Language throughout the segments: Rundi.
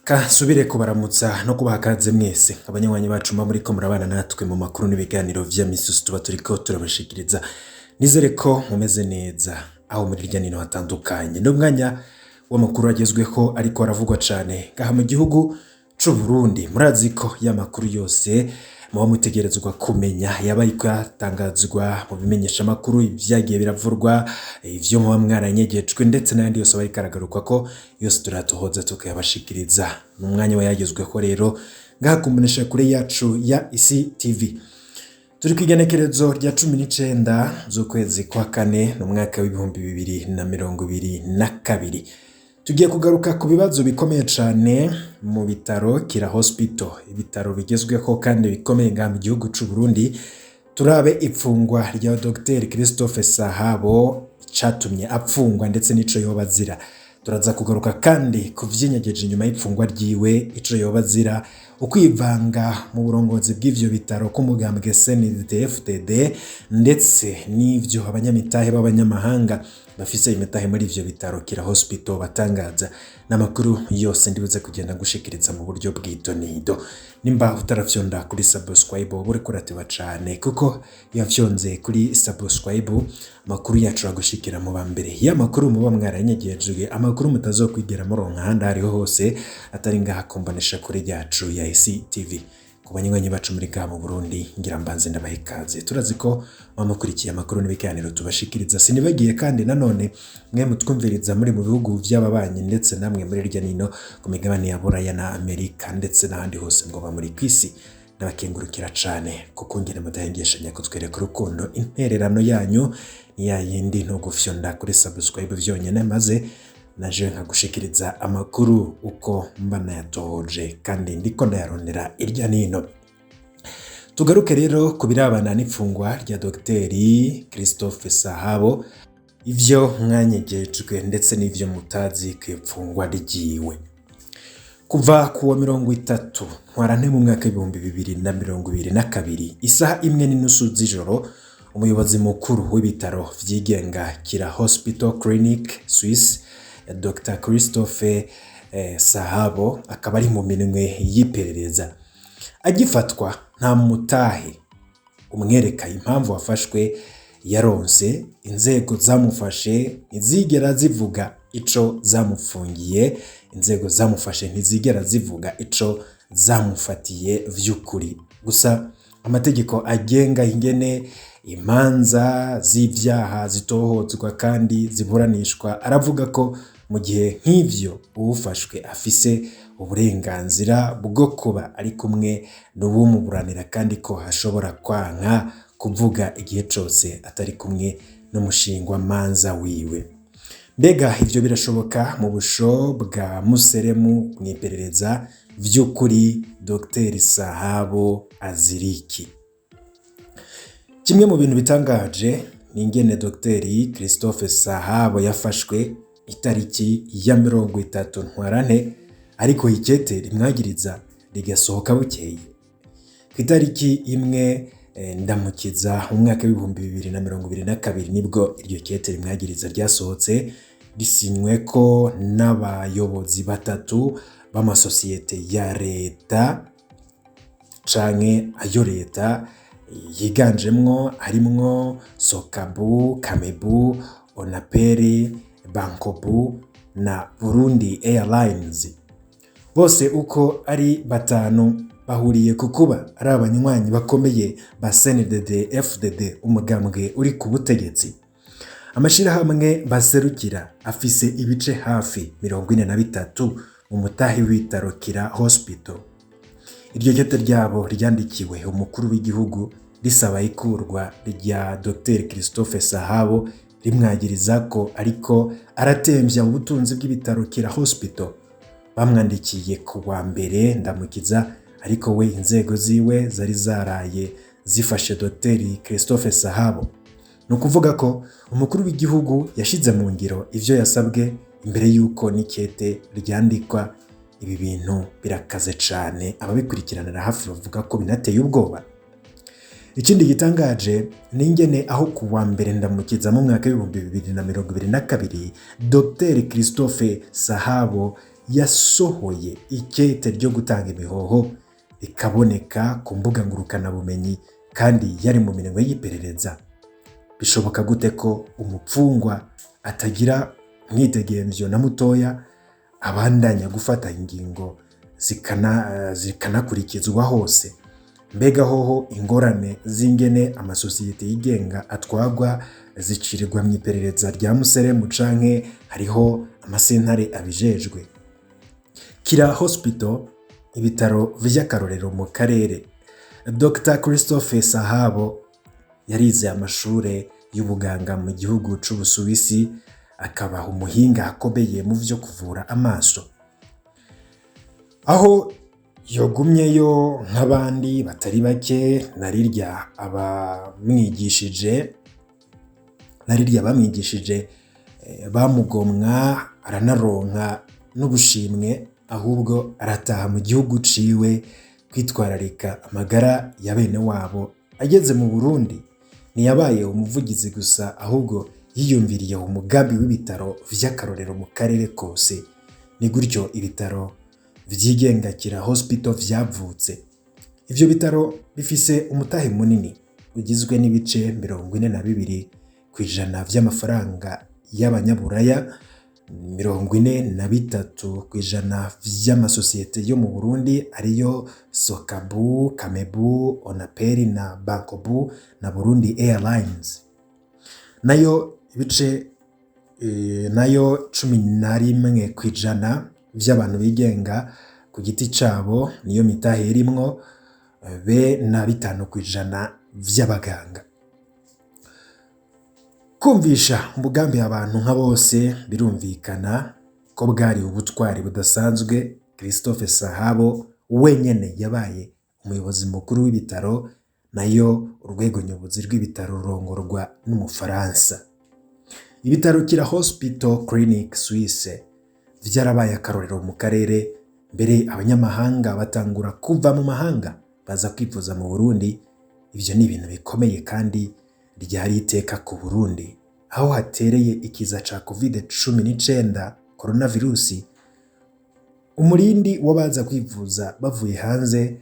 Kasubire kubaramutsa no kubaha kaze mwese abanywanyi bacu mba muriko murabana natwe mu makuru n'ibiganiro vya misi yose tuba turiko turabashikiriza. Nizere ko mumeze neza aho muri hirya no hino hatandukanye. N'umwanya w'amakuru agezweho ariko aravugwa cane ngaha mu gihugu c'u Burundi. Murazi ko ya makuru yose muba mutegerezwa kumenya yabaye kwatangazwa mu bimenyesha makuru ivyagiye biravurwa, ivyo muba mwaranyegejwe ndetse n'ayandi yose bari karagaruka ko yose turatohoza tukayabashikiriza. N'umwanya wayagezweho rero ngaha kumbonesha kure yacu ya Isi TV. Turi kwigenekerezo rya 19 z'ukwezi kwa kane mu mwaka w'ibihumbi 2022. Tugiye kugaruka ku bibazo bikomeye cane mu bitaro Kira Hospital, ibitaro bigezweho kandi bikomeye ngaha mu gihugu c'u Burundi. Turabe ipfungwa rya Dr Christophe Sahabo catumye apfungwa ndetse n'ico yoba azira. Turaza kugaruka kandi ku vyinyegeje inyuma y'ipfungwa ryiwe, ico yoba azira, ukwivanga mu burongozi bw'ivyo bitaro k'umugambwe CNDD-FDD ndetse n'ivyo abanyamitahe b'abanyamahanga bafise imitahe muri ivyo bitaro Kira Hospital batangaza. N'amakuru yose ndibuze kugenda gushikiriza mu buryo bw'idonido. Nimba utarafyonda kuri subscribe buri kurateba cane kuko yafyonze kuri subscribe makuru yacu agushikira mu bambere. Ya makuru muba mwaranyegejwe, amakuru mutazokwigera muronka handi hariho hose atari ngaha kumbonesha kuri yacu ya Isi TV. Ku banywanyi bacu muri ngaha mu Burundi ngira mbanze ndabaha ikaze. Turazi ko bamukurikiye amakuru n'ibiganiro tubashikiriza. Sinibagiye kandi nanone mwe mutwumviriza muri mu bihugu vy'ababanyi ndetse namwe muri hirya no hino ku migabane ya Buraya na Amerika ndetse n'ahandi hose ngo bamuri kwisi. Ndabakengurukira cane kuko ngene mudahengeshanya kutwereka urukundo. Intererano yanyu ni ya yindi no gufyonda kuri subscribe vyonyene maze naje nkagushikiriza amakuru uko mba nayatohoje kandi ndiko ndayarondera irya nino. Tugaruke rero kubirabana n'ipfungwa rya Dr Christophe Sahabo, ivyo mwanyegejwe ndetse n'ivyo mutazi kw'ipfungwa ryiwe. Kuva kuwa 30 ntwarante mu mwaka w'ibihumbi 2022 isaha 1:30 z'ijoro, umuyobozi mukuru w'ibitaro vyigenga Kira Hospital Clinic Suisse Dr Christophe Sahabo akaba ari mu minwe y'iperereza. Agifatwa nta mutahe umwereka impamvu wafashwe yaronse. Inzego zamufashe ntizigera zivuga ico zamufungiye, inzego zamufashe ntizigera zivuga ico zamufatiye vy'ukuri. Gusa amategeko agenga ingene imanza z'ivyaha zitohozwa kandi ziburanishwa aravuga ko mu gihe nk'ivyo uwufashwe afise uburenganzira bwo kuba ari kumwe n'ubumuburanira kandi ko hashobora kwanka kuvuga igihe cose atari kumwe n'umushingwa manza wiwe. Mbega ivyo birashoboka mu busho bwa Museremu mw'iperereza? Vy'ukuri Dr Sahabo aziriki? Kimwe mu bintu bitangaje ni ingene Dr Christophe Sahabo yafashwe itariki ya 30 ntwarante ariko ikete rimwagiriza rigasohoka bukeye. Itariki imwe ndamukiza mu mwaka w'ibihumbi 2022 nibwo iryo kete rimwagiriza ryasohotse, risinywe ko n'abayobozi batatu b'amasosiyete ya leta canke ayo leta yiganjemwo harimwo Sokabu, Kamebu, Onaperi, Bankobu na Burundi Airlines. Bose uko ari batanu bahuriye kukuba ari abanywanyi bakomeye ba CNDD-FDD, umugambwe uri ku butegetsi. Amashirahamwe baserukira afise ibice hafi 43 mu mutahi w'ibitaro Kira Hospital. Iryo kete ryabo ryandikiwe umukuru w'igihugu risaba ikurwa rya Dr Christophe Sahabo, rimwagiriza ko ariko aratemvya ubutunzi bw'ibitaro Kira Hospital. Bamwandikiye ku wa mbere ndamukiza ariko we inzego ziwe zari zaraye zifashe Dr Christophe Sahabo. No kuvuga ko umukuru w'igihugu yashize mu ngiro ivyo yasabwe imbere yuko nikete ryandikwa. Ibi bintu birakaze cane, ababikurikiranira hafi bavuga ko binateye ubwoba. Ikindi gitangaje ni ingene aho ku wa mbere ndamukiza mu mwaka w'ibihumbi 2022 Dr Christophe Sahabo yasohoye ikete ryo gutanga imihoho ikaboneka ku mbuga ngurukanabumenyi kandi yari mu minwe y'iperereza. Bishoboka gute ko umupfungwa atagira mwidegemvyo na mutoya abandanya gufata ingingo zikanakurikizwa hose? Mbega hoho ingorane z'ingene amasosiyete yigenga atwagwa zicirirwa mu iperereza rya Museremu canke hariho amasentare abijejwe? Kira Hospital, ibitaro vy'akarorero mu karere. Dr. Christophe Sahabo yarize amashure y'ubuganga mu gihugu c'Ubusuwisi, akaba umuhinga akomeye mu vyo kuvura amaso. Aho yogumyeyo nk'abandi batari bake, narirya bamwigishije bamugomwa, aranaronka n'ubushimwe, ahubwo arataha mu gihugu ciwe kwitwararika amagara ya bene wabo. Ageze mu Burundi ntiyabaye umuvugizi gusa, ahubwo yiyumviriye umugambi w'ibitaro vy'akarorero mu karere kose. Ni gutyo ibitaro vyigenga Kira Hospital vyavutse. Ivyo bitaro bifise umutahe munini ugizwe n'ibice 42% vy'amafaranga y'abanyaburaya, 43% vy'amasosiyete yo mu Burundi ariyo Sokabu, Kamebu, Onaperi na Bankobu na Burundi Airlines. Nayo 11% vy'abantu bigenga ku giti cabo niyo mitahe irimwo, be na 5% vy'abaganga. Kumvisha umugambi abantu nka bose birumvikana ko bwari ubutwari budasanzwe. Christophe Sahabo wenyene yabaye umuyobozi mukuru w'ibitaro, nayo urwego nyobozi rw'ibitaro rurongorwa n'Umufaransa. Ibitaro Kira Hospital Clinic Suisse vyarabaye akarorero mu karere, mbere abanyamahanga batangura kuva mu mahanga baza kwivuza mu Burundi. Ivyo ni ibintu bikomeye kandi ryari iteka ku Burundi, aho hatereye ikiza ca COVID-19 coronavirus. Umurindi w'abaza kwivuza bavuye hanze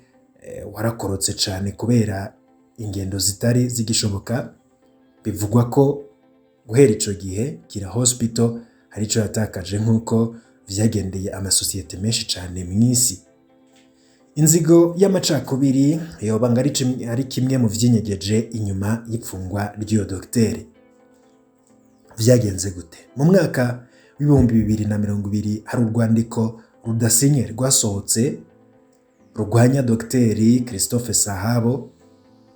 warakorotse cane kubera ingendo zitari zigishoboka. Bivugwa ko guhera ico gihe Kira Hospital hari ico yatakaje nk'uko vyagendeye amasosiyete menshi cane mw'isi. Inzigo y'amacakubiri yoba ari kimwe mu vyinyegeje inyuma y'ipfungwa ry'uyo dogiteri. Vyagenze gute? Mu mwaka w'2020 hari urwandiko rudasinye rwasohotse rugwanya dogiteri Christophe Sahabo.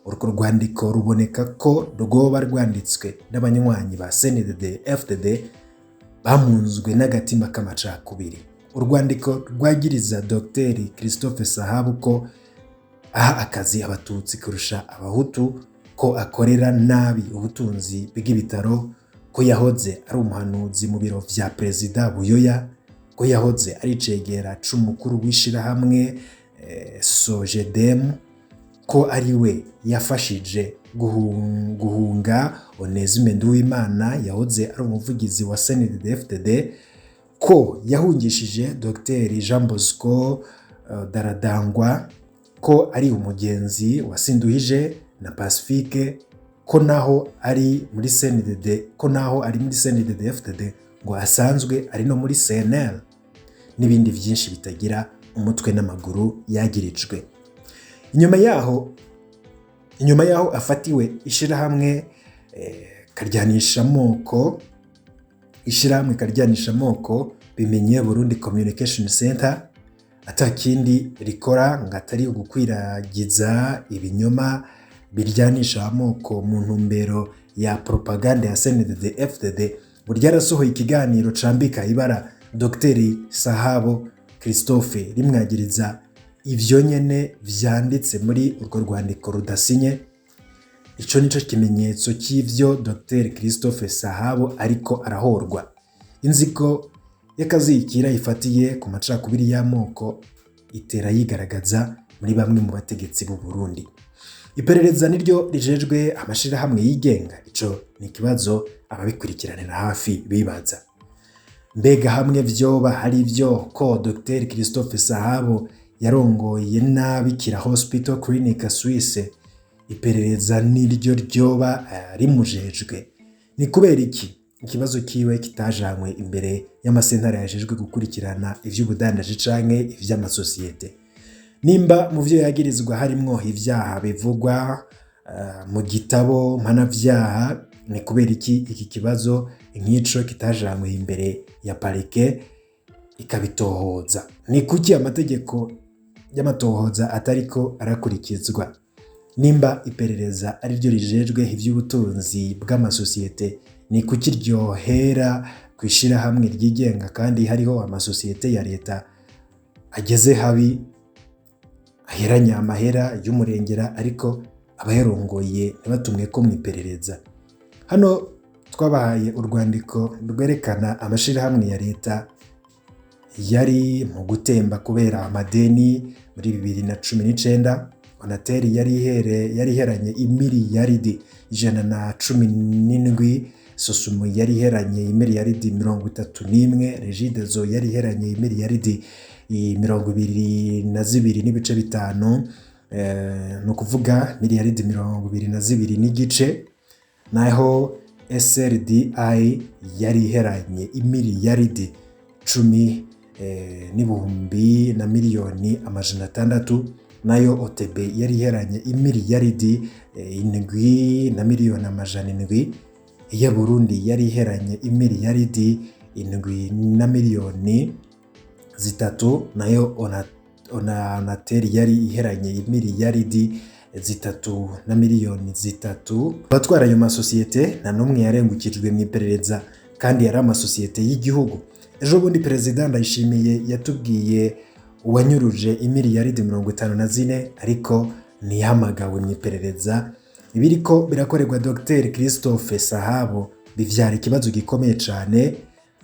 Urwo rwandiko ruboneka ko rwoba rwanditswe n'abanywanyi ba CNDD-FDD bamunzwe n'agatima k'amacakubiri. Urwandiko rwagiriza Dr. Christophe Sahabo ko aha akazi abatutsi kurusha abahutu, ko akorera nabi ubutunzi bw'ibitaro, ko yahoze ari umuhanuzi mu biro vya Perezida Buyoya, ko yahoze ari icegera c'umukuru w'ishirahamwe Sojedem, ko ari we yafashije guhunga Onesime Nduwimana yahoze ari umuvugizi wa CNDD-FDD, ko yahungishije Dr. Jean Bosco Daradangwa, ko ari umugenzi wa Sinduhije na Pacifique, ko naho ari muri CNDD-FDD ngo asanzwe ari no muri CNL, n'ibindi vyinshi bitagira umutwe n'amaguru yagirijwe. Inyuma yaho afatiwe ishirahamwe karyanisha amoko bimenye Burundi Communication Center, atakindi rikora ngo atari ugukwiragiza ibinyoma biryanisha amoko mu ntumbero ya propaganda ya CNDD-FDD. Burya yarasohoye ikiganiro cambika ibara Dr. Sahabo Christophe rimwagiriza ivyo nyene vyanditse muri urwo rwandiko rudasinye. Ico nico kimenyetso c'ivyo Dr. Christophe Sahabo ariko arahorwa. Inzigo y'akazikira ifatiye ku macakubiri y'amoko itera yigaragaza muri bamwe mu bategetsi b'u Burundi. Iperereza niryo rijejwe amashirahamwe yigenga. Ico ni ikibazo ababikurikiranira hafi bibaza. mbega hamwe vyoba hari vyo ko Dr Christophe Sahabo yarongoye nabi Kira Hospital Clinic Suisse iperereza niryo ryoba rimujejwe? Ni kubera iki ikibazo kiwe kitajanywe imbere y'amasentare yajejwe gukurikirana ivy'ubudandaji canke ivy'amasosiyete? Nimba mu vyo yagirizwa harimwo ivyaha bivugwa mu gitabo mpanavyaha, ni kubera iki kibazo nk'ico kitajanywe imbere ya parike ikabitohoza? Ni kuki amategeko y'amatohoza atariko arakurikizwa? Nimba iperereza ari ryo rijejwe ivy'ubutunzi bw'amasosiyete, ni kuki ryohera kwishira hamwe ryigenga kandi hariho amasosiyete ya leta ageze habi aheranya amahera y'umurengera ariko abayarongoye ntibatumwe ko mwiperereza? Hano twabahaye urwandiko rwerekana amashirahamwe ya leta yari mu gutemba kubera amadeni muri 2019. Onatel yari iheranye imiliyaridi 117, Sosumo yari iheranye imiliyaridi 31, Regideso yari iheranye imiliyaridi 22.5, no kuvuga miliyaridi 22 n'igice, naho SRDI yari iheranye imiliyaridi 10 n'ibihumbi na miliyoni 600, nayo OTB yari iheranye imiliyaridi 7 na miliyoni 700, iya Burundi yari iheranye imiliyaridi 7 na miliyoni 3, nayo Onatel yari iheranye imiliyaridi 3 na miliyoni 3. Abatwara ayo masosiyete nta numwe yarengukijwe mu iperereza kandi yari amasosiyete y'igihugu. Ejo bundi Perezida Ndayishimiye yatubwiye uwanyuruje imiliyaridi 54 ariko ntiyahamagawe mu iperereza. Ibiriko birakorerwa Dr Christophe Sahabo bivyara ikibazo gikomeye cyane.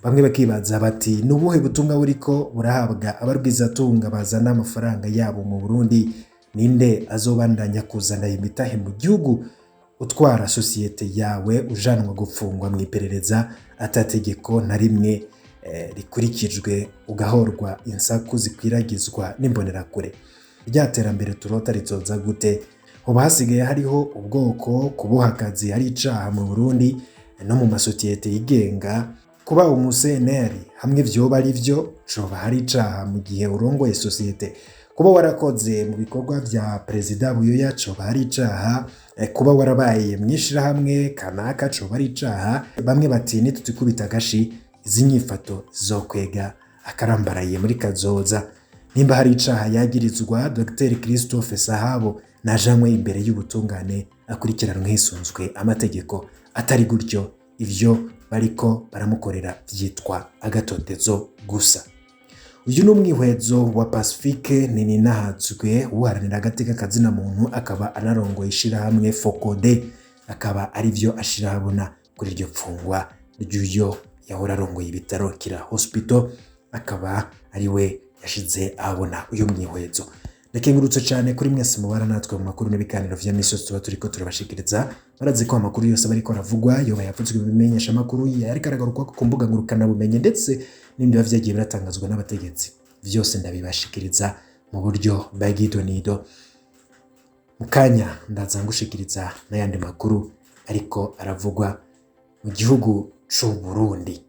Bamwe bakibaza bati nubuhe butumwa buriko burahabwa abarwizatunga bazana amafaranga yabo mu Burundi? Ninde azobandanya kuzana imitahe mu gihugu utwara sosiyete yawe ujanwa gufungwa mu iperereza atategeko na rimwe rikurikijwe, ugahorwa insaku zikwiragizwa n'imbonerakure? Ryaterambere turota rizoza gute? Hoba hasigaye hariho ubwoko kubuhakazi ari icaha mu Burundi no mu masosiyete yigenga? Kuba umuseneri hamwe vyoba ari vyo coba hari icaha mu gihe urongoye sosiyete? Kuba warakoze mu bikorwa vya Perezida Buyoya coba hari icaha? Kuba warabaye mwishira hamwe kanaka coba ari icaha? Bamwe bati nitutikubita gashi izi nyifato zokwega akarambaraye muri kazoza. Nimba hari icaha yagirizwa Dr Christophe Sahabo najamwe imbere y'ubutungane akurikiranwe hisunzwe amategeko. Atari gutyo ivyo bariko baramukorera vyitwa agatotezo gusa. Uyu n'umwihwezo wa Pacifique Nininahazwe uharanira agateka kazina muntu, akaba anarongoye ishirahamwe Focode, akaba ari vyo ashira habona kuri iryo pfungwa ry'uyo yahora arongoye ibitaro Kira Hospital, akaba ari we yashize abona uyu mwihwezo. Ndakengurutse cyane kuri mwese mubara natwe mu makuru n'ibiganiro vya misozi tuba turiko turabashikiriza. Barazi ko amakuru yose bariko aravugwa yoba yavutswe bimenyesha amakuru yariko aragaruka ku mbuga ngurukana bumenye ndetse n'ibindi bavyagiye biratangazwa n'abategetsi, vyose ndabibashikiriza mu buryo bw'idonido. Mukanya ndaza ngushikiriza n'ayandi makuru ariko aravugwa mu gihugu c'u Burundi.